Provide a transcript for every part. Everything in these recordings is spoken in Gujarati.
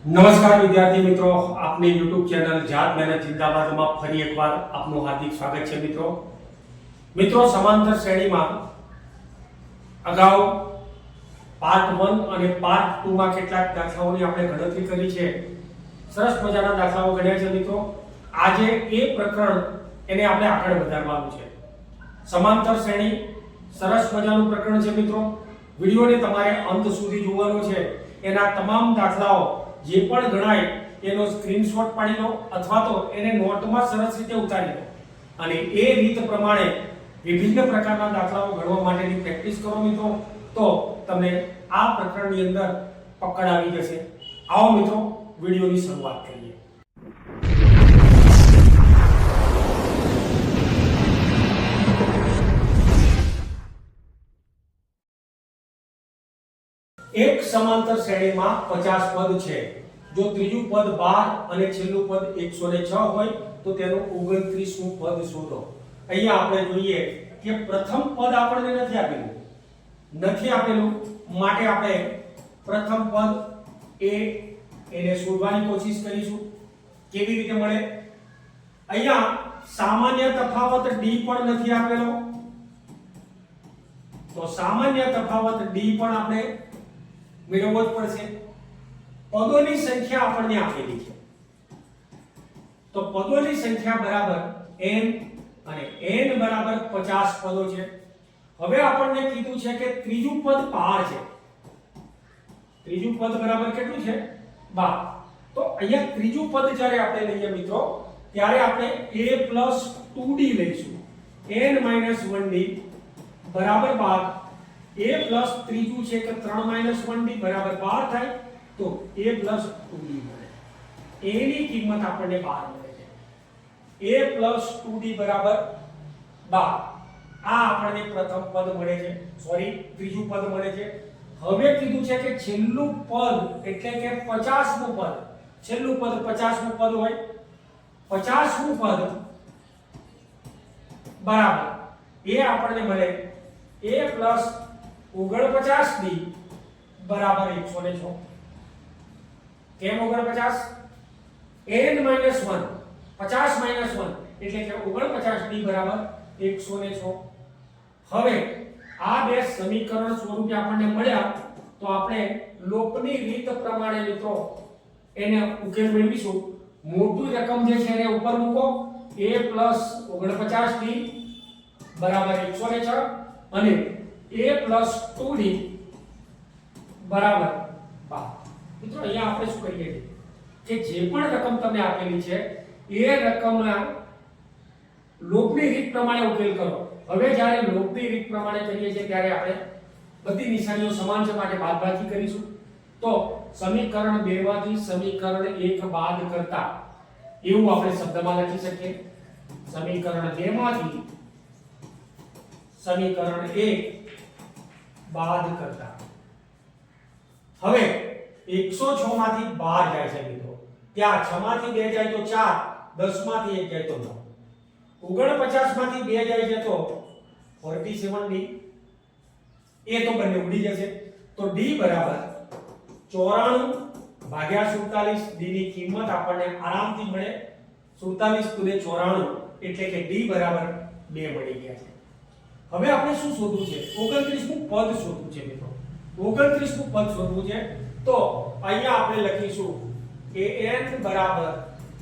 નમસ્કાર વિદ્યાર્થી મિત્રો, આપની YouTube ચેનલ જાત મહેનત જિંદાબાદમાં ફરી એકવાર આપનું હાર્દિક સ્વાગત છે મિત્રો સમાંતર શ્રેણીમાં અગાઉ પાર્ટ 1 અને પાર્ટ 2 માં કેટલાક દાખલાઓની આપણે ગણતરી કરી છે. સરસ મજાના દાખલાઓ ગણ્યા છે મિત્રો. આજે એ પ્રકરણ એને આપણે આગળ વધારવાનું છે. સમાંતર શ્રેણી સરસ મજાનું પ્રકરણ છે મિત્રો. વિડિયોને તમારે અંત સુધી જોવાનો છે. એના તમામ દાખલાઓ જે પણ ગણાય એનો સ્ક્રીનશોટ પાડી લો અથવા તો એને નોટમાં સરસ રીતે ઉતારી લો અને એ રીત પ્રમાણે વિભિન્ન પ્રકારના દાખલાઓ ગણવા માટેની પ્રેક્ટિસ કરો મિત્રો, તો તમને આ પ્રકરણની અંદર પકડ આવી જશે. આવો મિત્રો, વિડિયોની શરૂઆત કરીએ. એક સમાંતર શ્રેણીમાં 50 પદ છે. જો ત્રીજું પદ 12 અને છેલ્લું પદ 106 હોય તો તેનું 29મું પદ શોધો. અહીંયા આપણે જોઈએ કે પ્રથમ પદ આપણને નથી આપેલું માટે આપણે પ્રથમ પદ એને શોધવાની કોશિશ કરીશું. કેવી રીતે મળે? અહીંયા સામાન્ય તફાવત d પણ નથી આપેલો, તો સામાન્ય તફાવત d પણ આપણે મેળવવો જ પડશે. પદોની સંખ્યા આપણને આપેલી છે, તો પદોની સંખ્યા બરાબર n અને n બરાબર 50 પદો છે. હવે આપણને કીધું છે કે ત્રીજું પદ 12 છે. ત્રીજું પદ બરાબર કેટલું છે? 12. તો અહીંયા ત્રીજું પદ જ્યારે આપણે લઈએ મિત્રો, ત્યારે આપણે a 2d લઈશું. n 1d બરાબર 12. a પ્લસ ત્રીજું છે કે 3 1d બરાબર 12 થાય, તો a 2d મળે. a ની કિંમત આપણને 12 મળે છે. a 2d બરાબર 12. આ આપણને પ્રથમ પદ મળે છે, સોરી ત્રીજું પદ મળે છે. હવે કીધું છે કે છેલ્લું પદ એટલે કે 50મું પદ, છેલ્લું પદ 50મું પદ હોય, 50મું પદ બરાબર એ આપણને મળે a 49d બરાબર 106. કેમ 49? n 1 50 1 એટલે કે 49d બરાબર 106. હવે આ બે સમીકરણ સ્વરૂપે આપણને મળ્યા, તો આપણે લોપની રીત પ્રમાણે મિત્રો એને ઉકેલ મેળવીશું. મોટી રકમ જે છે એને ઉપર મૂકો. a 49d બરાબર 106 અને a 2d બરાબર 12. મિત્રો અહીંયા આપણે શું કરીએ કે જે પણ રકમ તમને આપેલી છે એ રકમના લોપની રીત પ્રમાણે ઉકેલ કરો. હવે જ્યારે લોપની રીત પ્રમાણે કરીએ છીએ ત્યારે આપણે બધી નિશાનીઓ સમાન છે માટે બાદબાકી કરીશું. તો સમીકરણ 2 માંથી સમીકરણ 1 બાદ કરતા એવું આપણે શબ્દમાં લખી શકીએ. સમીકરણ 2 માંથી સમીકરણ 1 બાદ કરતા. હવે 106 માંથી 12 જાય છે મિત્રો, ત્યાં 6 માંથી 2 જાય તો 4, 10 માંથી 1 જાય તો 9, 49 માંથી 2 જાય છે તો 47d. એ તો બંને ઉડી જશે, તો d બરાબર 94 ભાગ્યા 47. d ની કિંમત આપણને આરામથી મળે 47 * 94 એટલે કે d બરાબર 2 મળી ગયા છે. હવે આપણે શું શોધવું છે? 29મું પદ શોધવું છે મિત્રો. 29મું પદ શોધવું છે, તો અહીંયા આપણે લખીશું an બરાબર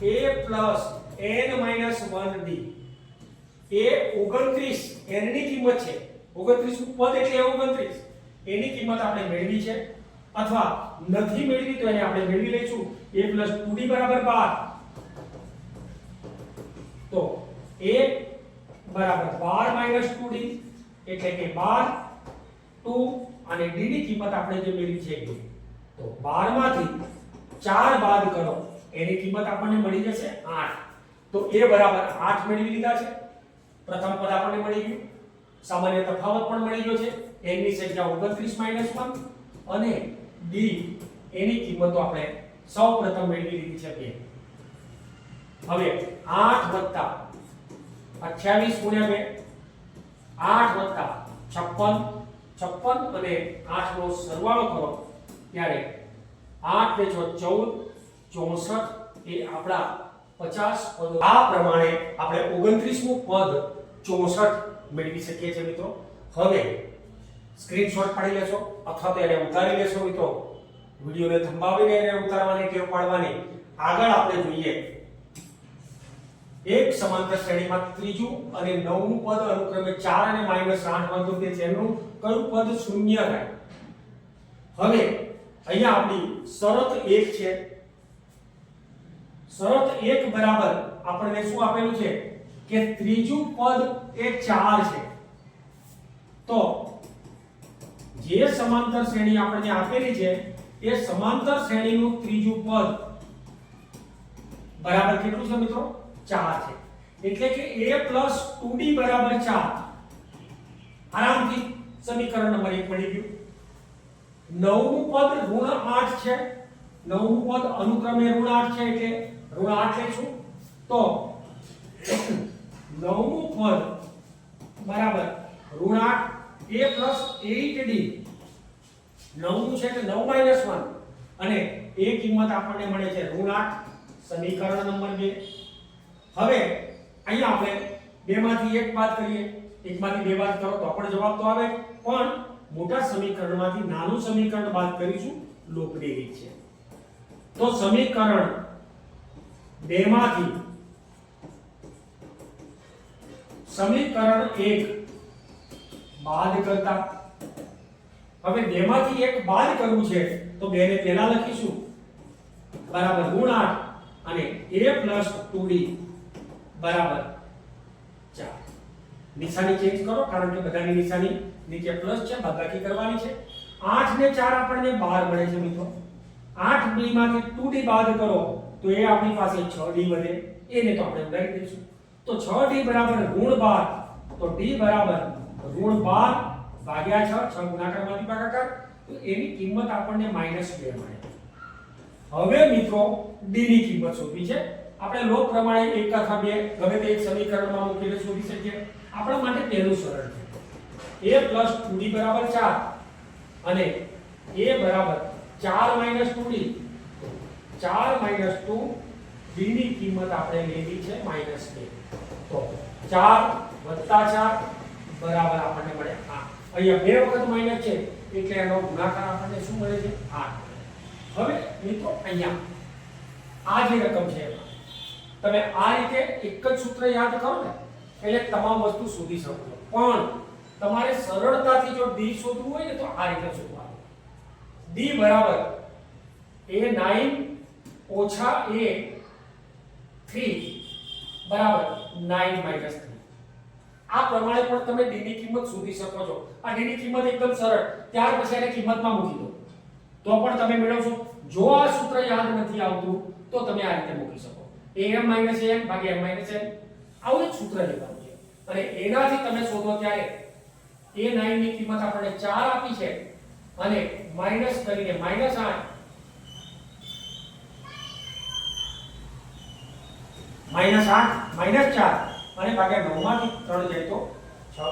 a n 1d. A 29 n ની કિંમત છે. 29મું પદ એટલે 29, એની કિંમત આપણે મેળવી છે, અથવા નથી મેળવી તો એને આપણે મેળવી લઈશું. a 2d બરાબર 12. તો a બરાબર 12 2d એટલે કે 12, 2 અને d ની કિંમત આપણે જે મેળવી છે એ. તો 12 માંથી 4 બાદ કરો, એની કિંમત આપણને મળી જશે 8. તો a બરાબર 8 મેળવી લીધા છે. પ્રથમ પદ આપણને મળી ગયું, સામાન્ય તફાવત પણ મળી ગયો છે. n ની સંખ્યા 29 1 અને d એની કિંમતો આપણે સૌપ્રથમ મેળવી લીધી છે 2. હવે 8 વત્તા 28 ગુણ્યા 2, 8 વત્તા 56 અને 8 નો સરવાળો કરો ત્યારે 8 ને 6 14 64 એ આપણા 50 પદો આ પ્રમાણે આપણે 29મું પદ 64 મેળવી શકીએ છીએ મિત્રો હવે સ્ક્રીનશોટ પાડી લેશો અથવા તો એને ઉતારી લેશો મિત્રો વિડિયોને થંભાવીને એને ઉતારવાની ટેવ પાડવાની આગળ આપણે જોઈએ એક સમાંતર શ્રેણીમાં ત્રીજું અને નવમું પદ અનુક્રમે 4 અને -8 વધુ છે જેનું કયું પદ શૂન્ય થાય હવે અહીંયા આપણી શરત 1 છે શરત 1 બરાબર આપણને શું આપેલું છે કે ત્રીજું પદ એ 4 છે તો જે સમાંતર શ્રેણી આપણને આપેલી છે એ સમાંતર શ્રેણીનું ત્રીજું પદ બરાબર કેટલું છે મિત્રો 4 છે એટલે કે a 2d બરાબર 4 આરામથી સમીકરણ નંબર 1 મળી ગયું નવમું પદ -8 છે નવમું પદ અનુક્રમે -8 છે એટલે -8 લેશું તો નવમું પદ બરાબર -8 a 8d નવમું છે એટલે 9 - 1 અને એ કિંમત આપણને મળે છે -8 સમીકરણ નંબર 2 હવે અહીંયા આપણે બેમાંથી એક બાદ કરીએ એકમાંથી બે બાદ કરો તો પણ જવાબ તો આવે પણ મોટા સમીકરણમાંથી નાનું સમીકરણ બાદ કરીશું લોકની રીત છે તો સમીકરણ 2 માંથી સમીકરણ 1 બાદ કરતા હવે 2 માંથી એક બાદ કરવું છે તો 2 ને પહેલા લખીશું બરાબર -8 અને a 2d બરાબર 4 નિશાની ચેન્જ કરો કારણ કે બધાની નિશાની નીચે પ્લસ છે બાદબાકી કરવાની છે 8 ને 4 આપણને 12 મળે છે મિત્રો 8d માંથી 2d બાદ કરો તો એ આપણી પાસે 6d વધે એને તો આપણે ઉડાડી દઈશું તો 6d બરાબર -12 તો d બરાબર -12 ભાગ્યા 6 ગુણાકારમાંથી ભાગાકાર તો એની કિંમત આપણને -2 મળે હવે મિત્રો d ની કિંમત શોધવી છે આપણે લોક પ્રમાણે એક અથવા બે ગમે તે એક સમીકરણમાં મૂકીને શોધી શકીએ આપણા માટે પહેલું સરળ છે a 2d બરાબર 4 અને a બરાબર 4 - 2d 4 - 2 d ની કિંમત આપણે લેવી છે -2 તો 4 + 4 બરાબર આપણને મળે 8 અહીંયા બે વખત માઈનસ છે એટલે એનો ગુણાકાર આપણને શું મળે છે 8 હવે મિત્રો અહીંયા આ જે રકમ છે તમે આ રીતે એક જ સૂત્ર યાદ કરો ને એટલે તમામ વસ્તુ શોધી શકો છો પણ તમારે સરળતાથી જો d શોધવું હોય ને તો આ રીતે શોધવાનું d બરાબર a9 - a3 બરાબર 9 - 3 આ પ્રમાણે પણ તમે d ની કિંમત શોધી શકો છો આ d ની કિંમત એકદમ સરળ ત્યાર પછી એને કિંમતમાં મૂકી દો તો પણ તમે મેળવશો જો આ સૂત્ર યાદ નથી આવતું તો તમે આ રીતે મૂકી શકો am - n ભાગ્યા m - n આવું એક સૂત્ર લેવાનું છે અને એનાથી તમે શોધો ત્યારે a9 ની કિંમત આપણને 4 આપી છે અને માઈનસ કરીને -8 -4 અને ભાગ્યા 9 માંથી 3 જાય તો 6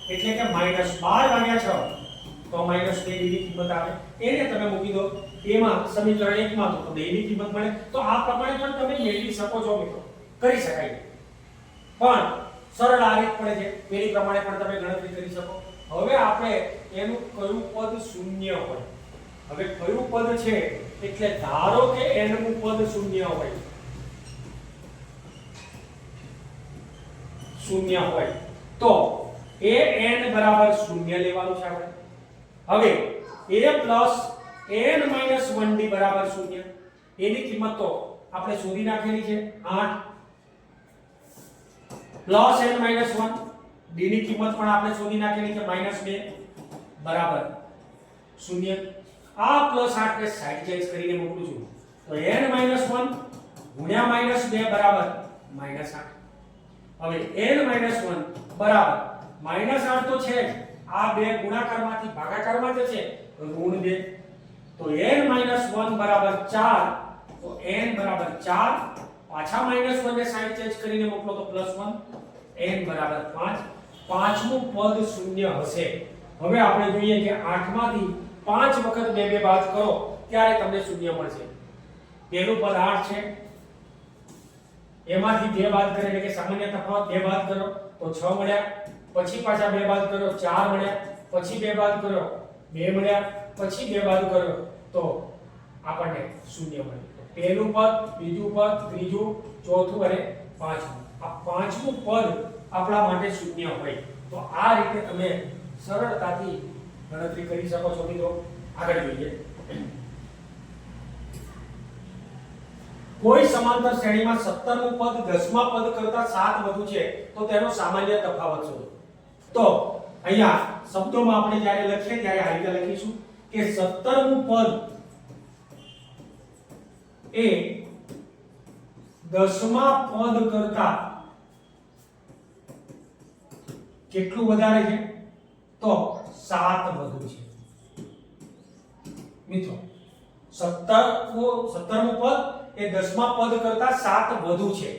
એટલે કે -12 ભાગ્યા 6 તો -2 d ની કિંમત આવે એને તમે મૂકી દો એમાં સમીકરણ 1 માં તો d ની કિંમત મળે તો આ પ્રમાણે પણ તમે મેળવી શકો છો મિત્રો કરી શકાય પણ સરળ આ રીત પડે છે પેલી પ્રમાણે પણ તમે ગણતરી કરી શકો હવે આપણે એનું કયું પદ શૂન્ય હોય હવે કયું પદ છે એટલે ધારો કે n નું પદ શૂન્ય હોય તો an બરાબર 0 લેવાનું છે આપણે હવે a plus n - 1d બરાબર 0 એની કિંમત તો આપણે શોધી નાખેલી છે 8 plus n - 1 d ની કિંમત પણ આપણે શોધી નાખેલી છે -2 બરાબર 0 આ +8 ને સાઈડ ચેન્જ કરીને મોકલું છું તો n - 1 ગુણ્યા -2 બરાબર -8 હવે n - 1 બરાબર -8 તો છે જ આ બે ગુણાકારમાંથી ભાગાકારમાં જશે ઋણ 2 તો n - 1 બરાબર 4 તો n બરાબર 4 પાછા -1 ને સાઈડ ચેન્જ કરીને મોકલો તો +1 n બરાબર 5 પાંચમું પદ શૂન્ય હશે હવે આપણે જોઈએ કે 8 માંથી 5 વખત 2 2 બાદ કરો ત્યારે તમને શૂન્ય મળશે. પહેલું પદ 8 છે, એમાંથી 2 બાદ કરે એટલે કે સામાન્ય તફાવત 2 બાદ કરો તો 6 મળ્યા, પછી પાછા 2 બાદ કરો 4 મળ્યા, પછી 2 બાદ કરો 2 મળ્યા, પછી 2 બાદ કરો તો આપણને શૂન્ય મળ્યું. તો પહેલું પદ, બીજું પદ, ત્રીજું, ચોથું અને પાંચમું, આ પાંચમું પદ આપણા માટે શૂન્ય હોય તો આ રીતે તમે સરળતાથી ગણતરી કરી શકો છો. મિત્રો આગળ જોઈએ. કોઈ સમાંતર શ્રેણીમાં 17મું પદ 10મા પદ કરતા 7 વધુ છે તો તેનો સામાન્ય તફાવત શોધો. તો અહીંયા શબ્દોમાં આપણે જ્યારે લખીએ ત્યારે આ રીતે લખીશું કે 17મું પદ એ 10મા પદ કરતા કેટલું વધારે છે? તો 7 વધુ છે. મિત્રો 17મું પદ એ 10મા પદ કરતા 7 વધુ છે.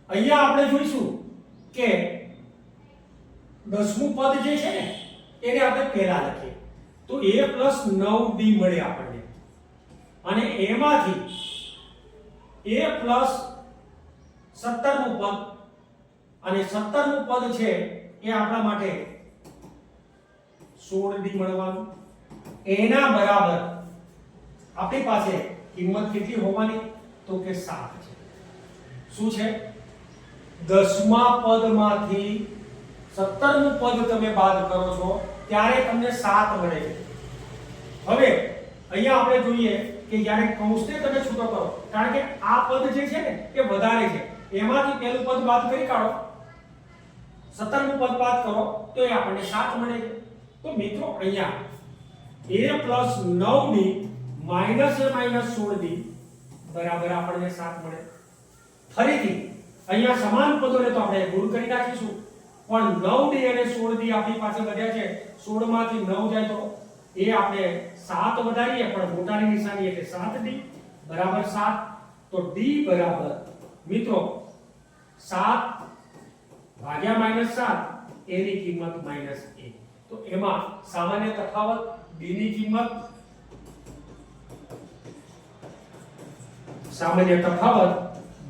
અહીંયા આપણે જોઈશું કે 10મું પદ જે છે ને એને આપણે પહેલા લખીએ તો a + 9d મળે આપણને, અને એમાંથી a + 17મું પદ, અને 17મું પદ છે એ આપણા માટે 16d મળવાનું. એના બરાબર આપણી પાસે કિંમત કેટલી હોવાની? તો કે 7 છે. શું છે? 10મા પદમાંથી 17મું પદ તમે બાદ કરો છો ત્યારે તમને 7 મળે છે. હવે અહીંયા આપણે જોઈએ કે જ્યારે કૌંસને તમે છૂટો કરો, કારણ કે આ પદ જે છે ને એ વધારે છે, એમાંથી પહેલું પદ બાદ કરી કાઢો, 17મું પદ બાદ કરો તો એ આપણને 7 મળે છે. તો મિત્રો અહીંયા a + 9d - a - 16d બરાબર આપણને 7 મળે. ફરીથી અહીંયા સમાન પદોને તો આપણે દૂર કરી નાખીશું, પણ 9d અને 16d આપણી પાસે વધ્યા છે. 16 માંથી 9 જાય તો એ આપણે 7 વધારીએ, પણ મોટાની નિશાની એટલે 7d બરાબર 7. તો d બરાબર મિત્રો 7 ભાગ્યા -7 એની કિંમત -1. તો એમાં સામાન્ય તફાવત d ની કિંમત, સામાન્ય તફાવત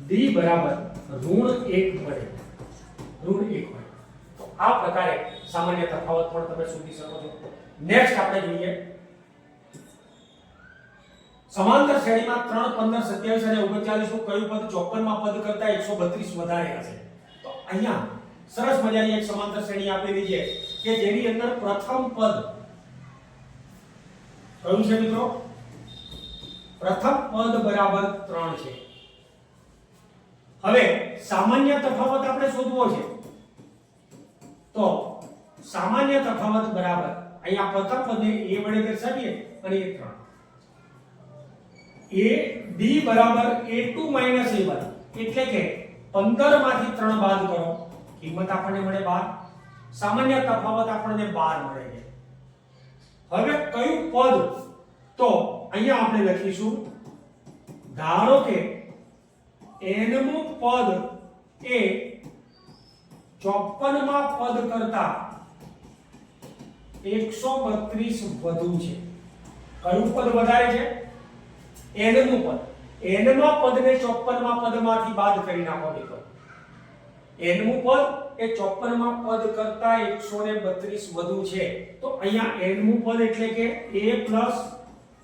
d બરાબર -1 મળે, -1 મળે. તો આ પ્રકારે સામાન્ય તફાવત પણ તમે શોધી શકો છો. નેક્સ્ટ આપણે જોઈએ સમાંતર શ્રેણીમાં 3, 15, 27 અને 39 નું કયું પદ 54મા પદ કરતા 132 વધારે હશે? તો અહીંયા સરસ મજાની એક સમાંતર શ્રેણી આપેલી છે કે જેની અંદર પ્રથમ પદ કયું છે મિત્રો? પ્રથમ પદ બરાબર 3 છે. હવે સામાન્ય તફાવત આપણે શોધવો છે તો સામાન્ય તફાવત બરાબર અહીંયા પ્રથમ પદને a વડે દર્શાવીએ અને એ 3, d બરાબર a2 - a1 એટલે કે 15 માંથી 3 બાદ કરો, કિંમત આપણને મળે 12. સામાન્ય તફાવત આપણને 12 મળે છે. હવે કયું પદ? તો અહીંયા આપણે લખીશું, ધારો કે nમું પદ એ 54મા પદ કરતા 132 વધુ છે. કયું પદ વધારે છે? nમું પદ. nમા પદને 54મા પદમાંથી બાદ કરી નાખો મિત્રો. nમું પદ એ 54મા પદ કરતા 132 વધુ છે. તો અહીંયા nમું પદ એટલે કે a +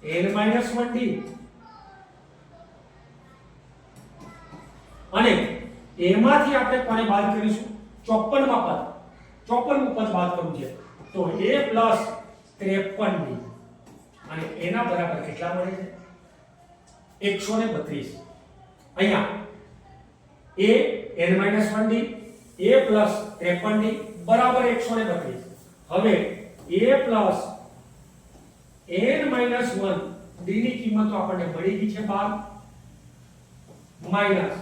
n - 1d, અને એમાંથી આપણે કોને બાદ કરીશું? 54મા પદ. 54મું પદ બાદ કરવું છે તો a + 53d, અને એના બરાબર કેટલા મળે છે? 132. અહીંયા a n - 1d a + 53d બરાબર 132. હવે a + n - 1 d ની કિંમત તો આપણને મળી ગઈ છે 12, માઈનસ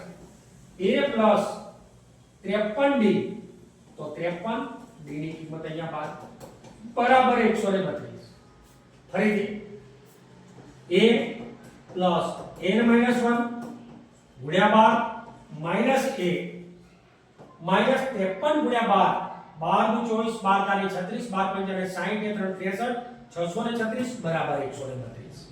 a + 53d તો 53 d ની કિંમત અહીંયા 12 બરાબર 132. ફરીથી a + n - 1 ગુણ્યા 12 માઈનસ a માઈનસ 53 ગુણ્યા 12, 12 × 24 12 × 36 12 × 5 = 60 3 63 636 બરાબર 132.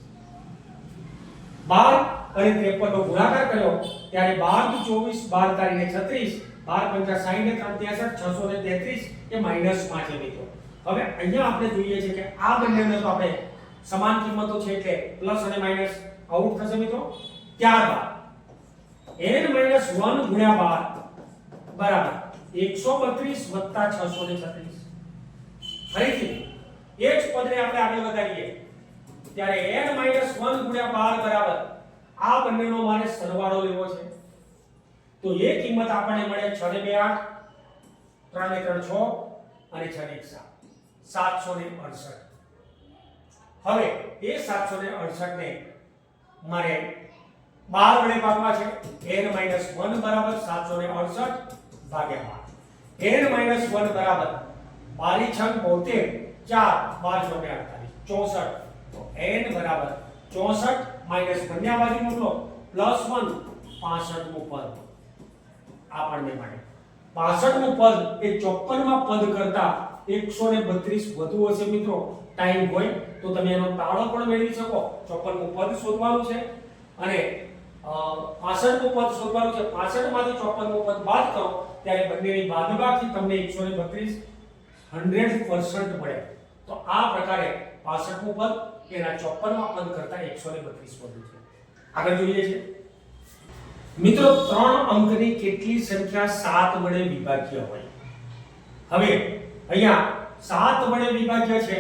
12 અને 53 નો ગુણાકાર કર્યો ત્યારે 12 * 24 12 તારીને 36 12 * 5 = 63 633 એ -5 છે મિત્રો. હવે અહીંયા આપણે જોઈએ છે કે આ બંનેને તો આપણે સમાન કિંમતો છે એટલે પ્લસ અને માઈનસ આઉટ થશે મિત્રો. ત્યારબાદ n - 1 ગુણ્યા 12 બરાબર 132 + 636. ફરીથી એ જ પદને આપણે આગળ વધારીએ ત્યારે n - 1 ગુણ્યા 12 બરાબર આ બંનેનો મારે સરવાળો લેવો છે. તો એ કિંમત આપણને મળે 6 ને 2 8 3 ને 3 6 અને 6 ને 1 7 768. હવે એ 768 ને મારે 12 વડે ભાગવા છે. n - 1 બરાબર 768 ભાગ્યા 12. n - 1 બરાબર 12 6 72 4 12 64. તો n બરાબર 64 માઈનસ બંને બાજુ મોકલો +1 65મું પદ આપણને મળે. 65મું પદ એ 54માં પદ કરતા 132 વધુ હશે મિત્રો. ટાઈમ હોય તો તમે એનો તાળો પણ મેળવી શકો. 54મું પદ શોધવાનું છે અને 65મું પદ શોધવાનું છે. 65 માંથી 54મું પદ બાદ કરો ત્યારે બંનેની બાદબાકી તમને 132 100% મળે. તો આ પ્રકારે 65મું પદ એના 54માં પદ કરતા 132 વધુ છે. આગળ જોઈએ છે મિત્રો 3 અંકની કેટલી સંખ્યા 7 વડે વિભાજ્ય હોય. હવે અહીંયા 7 વડે વિભાજ્ય છે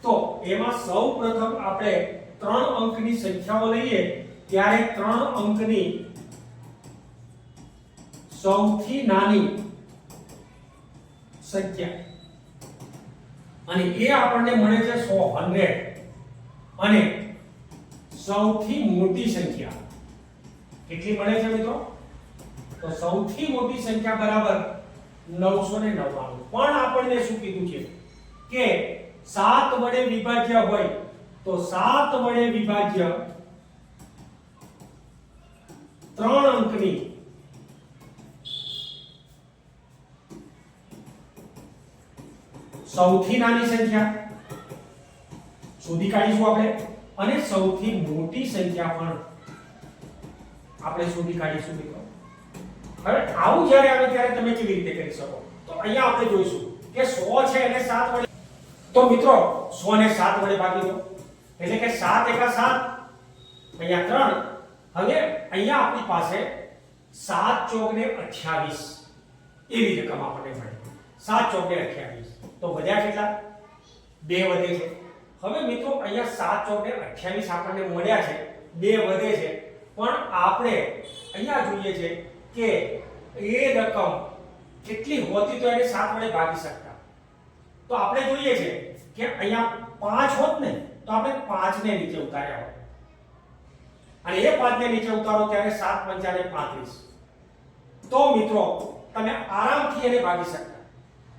તો એમાં સૌપ્રથમ આપણે 3 અંકની સંખ્યાઓ લઈએ ત્યારે 3 અંકની સૌથી નાની સંખ્યા અને એ આપણને મળે છે 100 અને સૌથી મોટી સંખ્યા કેટલી મળે છે મિત્રો? તો સૌથી મોટી સંખ્યા બરાબર 999. પણ આપણને શું કીધું છે કે 7 વડે વિભાજ્ય હોય તો 7 વડે વિભાજ્ય 3 અંકની સૌથી નાની સંખ્યા શોધી કાઢીશું આપણે અને સૌથી મોટી સંખ્યા પણ આપણે શોધી કાઢીશું મિત્રો. હવે આવું જ્યારે આવે ત્યારે તમે કેવી રીતે કરી શકો? તો અહીંયા આપણે જોઈશું કે 100 છે એને 7 વડે તો મિત્રો 100 ને 7 વડે ભાગી દો એટલે કે 7 * 7 અહીંયા 3. હવે અહીંયા આપણી પાસે 7 ચોક ને 28 એવી રકમ આપણને મળે. 7 ચોક ને 28 તો વધ્યા કેટલા? 2 વધે છે. હવે મિત્રો અહીંયા 7 ચોક ને 28 આપણને મળ્યા છે, 2 વધે છે. પણ આપણે અહીંયા જોઈએ છે કે એ રકમ કેટલી હોતી તો એને 7 વડે ભાગી શકતા. તો આપણે જોઈએ છે કે અહીંયા 5 હોત ને તો આપણે 5 ને નીચે ઉતાર્યા હોત અને એ 5 ને નીચે ઉતારો ત્યારે 7 × 5 = 35. તો મિત્રો તમે આરામથી એને ભાગી શકતા.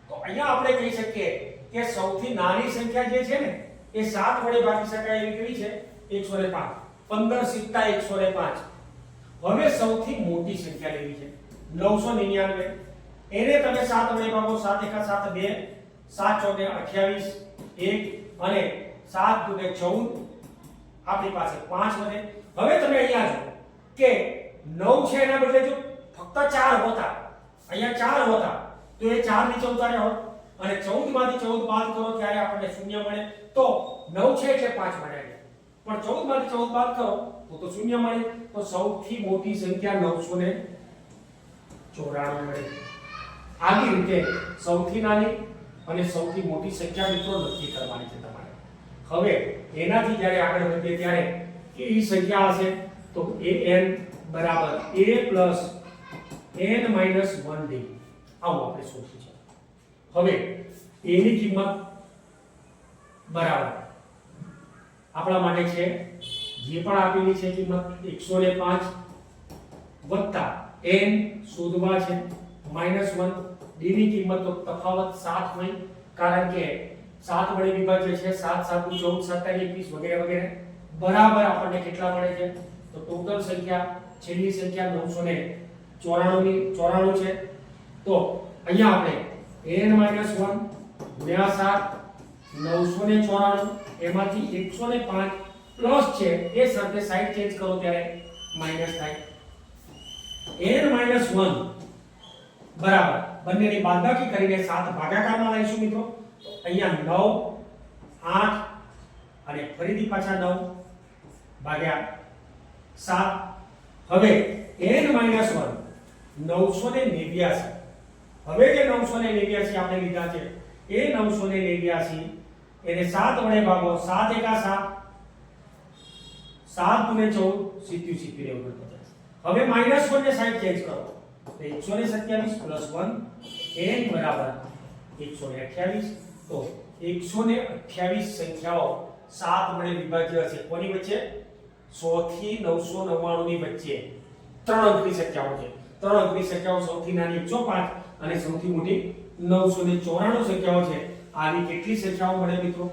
તો અહીંયા આપણે કહી શકીએ કે સૌથી નાની સંખ્યા જે છે ને એ 7 વડે ભાગી શકાય એવી કેવી છે? 105. 15 * 105. હવે સૌથી મોટી સંખ્યા લેવી છે 999. એને તમે 7 વડે ભાગો 7 × 1 7 2 7 ચોક ને 28 1 અને 7 × 2 = 14. આપણી પાસે 5 વધે. હવે તમે અહીંયા જો કે 9 છે એના બદલે જો ફક્ત 4 હોતા, અહીંયા 4 હોતા તો એ 4 નીચે ઉતાર્યા હોત અને 14 માંથી 14 બાદ કરો ત્યારે આપણને 0 મળે. તો 9 છે એટલે 5 મળે પણ 14 માંથી 14 બાદ કરો તો 0 મળે. તો સૌથી મોટી સંખ્યા 994 મળે. આવી રીતે સૌથી નાની અને સૌથી મોટી સંખ્યા મિત્રો નક્કી કરવાની છે તમારે. હવે એનાથી જ્યારે આગળ વધીએ ત્યારે કેવી સંખ્યા હશે? તો an બરાબર a plus n minus 1d આવું આપણે શોધ્યું છે. હવે a ની કિંમત બરાબર આપણા માટે છે જે પણ આપેલી છે કિંમત 105 વત્તા n શોધવા છે -1 d ની કિંમત તો તફાવત 7 હોય કારણ કે 7 વડે વિભાજ્ય છે 7 * 7 = 14 7 * 21 વગેરે વગેરે બરાબર આપણને કેટલા મળે છે? તો ટોટલ સંખ્યા છેલ્લી સંખ્યા 994 છે. તો અહીંયા આપણે n - 1 * 7 994 એમાંથી 105 પ્લસ છે એ શરતે સાઈડ ચેન્જ કરો ત્યારે માઈનસ થાય n-1 બરાબર બંનેની બાદબાકી કરીને 7 ભાગાકારમાં લઈશું મિત્રો તો અહીંયા 9 8 અને ફરીથી પાછા 9 ભાગ્યા 7 હવે n-1 989 હવે જે 989 આપણે લીધા છે એ 989 એને 7 વડે ભાગો 7 એકા 7 7 દુને 14 સીધું સીધું રહેવું પડે હવે -1 ને સાઈડ ચેન્જ કરો તો 127 + 1 n બરાબર 128 તો 128 સંખ્યાઓ 7 વડે વિભાજ્ય હશે કોની વચ્ચે 100 થી 999 ની વચ્ચે 3 અંકની સંખ્યાઓ છે 3 અંકની સંખ્યાઓ સૌથી નાની 105 અને સૌથી મોટી 994 સંખ્યાઓ છે આવી કેટલી સંખ્યાઓ મળે મિત્રો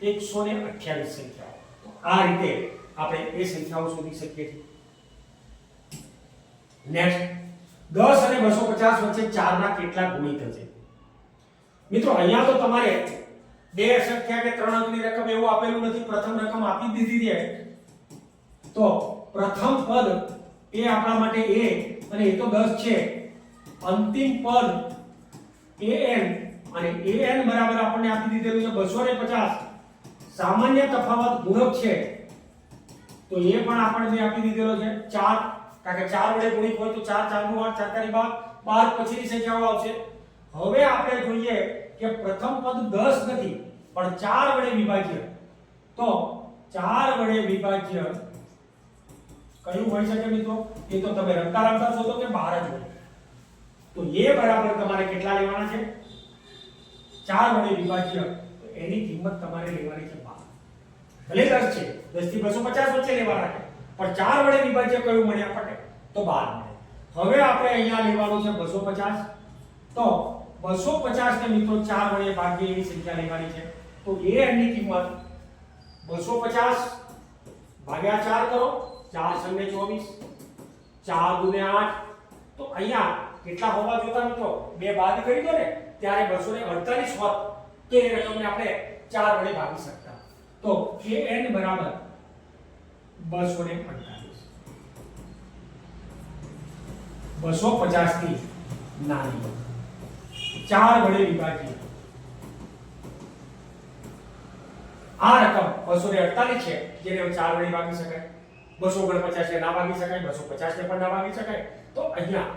128 સંખ્યાઓ આ રીતે આપણે એ સંખ્યાઓ શોધી શકીએ છીએ નેક્સ્ટ 10 અને 250 વચ્ચે 4 ના કેટલા ગુણિત છે મિત્રો અહીંયા તો તમારે બે સંખ્યા કે 3 અંકની રકમ એવું આપેલું નથી પ્રથમ રકમ આપી દીધી છે તો પ્રથમ પદ એ આપણા માટે a અને એ તો 10 છે અંતિમ પદ an અને an બરાબર આપણને આપી દીધેલું છે 250 સામાન્ય તફાવત ગુણક છે તો એ પણ આપણને આપી દીધેલો છે 4 કારણ કે 4 વડે ગુણિત હોય તો 4 4 નું 8 4 તારી 12 પછીની સંખ્યાઓ આવશે હવે આપણે જોઈએ કે પ્રથમ પદ 10 નથી પણ 4 વડે વિભાજ્ય તો 4 વડે વિભાજ્ય કયું હોઈ શકે મિત્રો એ તો તમે રમતા રમતા શોધો કે બહાર જ હોય તો એ બરાબર તમારે કેટલા લેવાના છે 4 વડે વિભાજ્ય તો એની કિંમત તમારે લેવાની છે 12 ભલે 10 છે 10 થી 250 વચ્ચે લેવાના છે પણ 4 વડે વિભાજ્ય કયું મળે આપણને તો 12 મળે હવે આપણે અહીંયા લેવાનું છે 250 તો 250 ને મિત્રો 4 વડે ભાગીએ એવી સંખ્યા લેવાની છે તો a ની કિંમત 250 ભાગ્યા 4 કરો 4 × 24 4 × 8 તો અહીંયા કેટલા હોવા જોતા મિત્રો બે બાદ કરી દો ને ત્યારે 248 હોત તો એ રકમને આપણે 4 વડે ભાગી શકતા તો an બરાબર 248 250 થી નાની 4 વડે વિભાજ્ય આ રકમ 248 છે જેને 4 વડે ભાગી શકાય 249 ને ના ભાગી શકાય 250 ને પણ ના ભાગી શકાય તો અહીંયા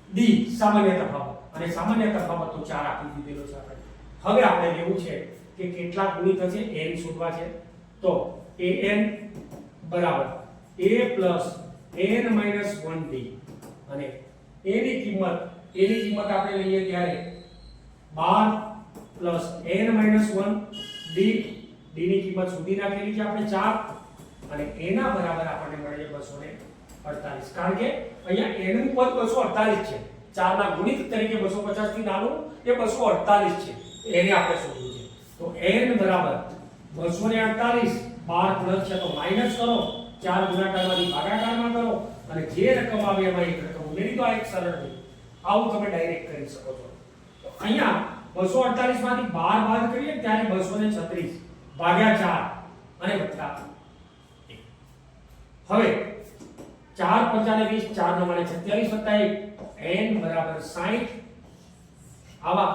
d સામાન્ય તફાવત અને સામાન્ય તફાવત તો 4 આપી દીધેલો છે આપણે હવે આપણે લેવું છે કે કેટલા ગુણિત થશે n શોધવા છે તો an બરાબર a n - 1d અને a ની કિંમત આપણે લઈએ ત્યારે 12 n - 1d d ની કિંમત સુધી નાખેલી છે આપણે 4 અને a ના બરાબર આપણને મળે છે 248 કારણ કે અહીંયા n નું પદ 248 છે 4 ના ગુણિત તરીકે 250 થી નાનું એ 248 છે એને આપણે શોધવું છે તો n બરાબર 248 12 પ્લસ છે તો માઈનસ કરો 4 ગુણાકારમાંથી ભાગાકારમાં કરો અને જે રકમ આવે એમાં એક રકમ ઉમેરી દો આ એક સરળ રીત આવું તમે ડાયરેક્ટ કરી શકો છો તો અહીંયા 248 માંથી 12 બાદ કરીએ ત્યારે 236 ભાગ્યા 4 અને વત્તા 1 હવે 4 × 5 = 20 4 = 27 વત્તા 1 n બરાબર 60 આવા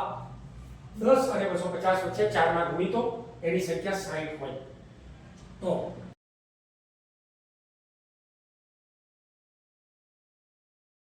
10 અને 250 વચ્ચે 4 માં ગુણિતો એની સંખ્યા 60 હોય તો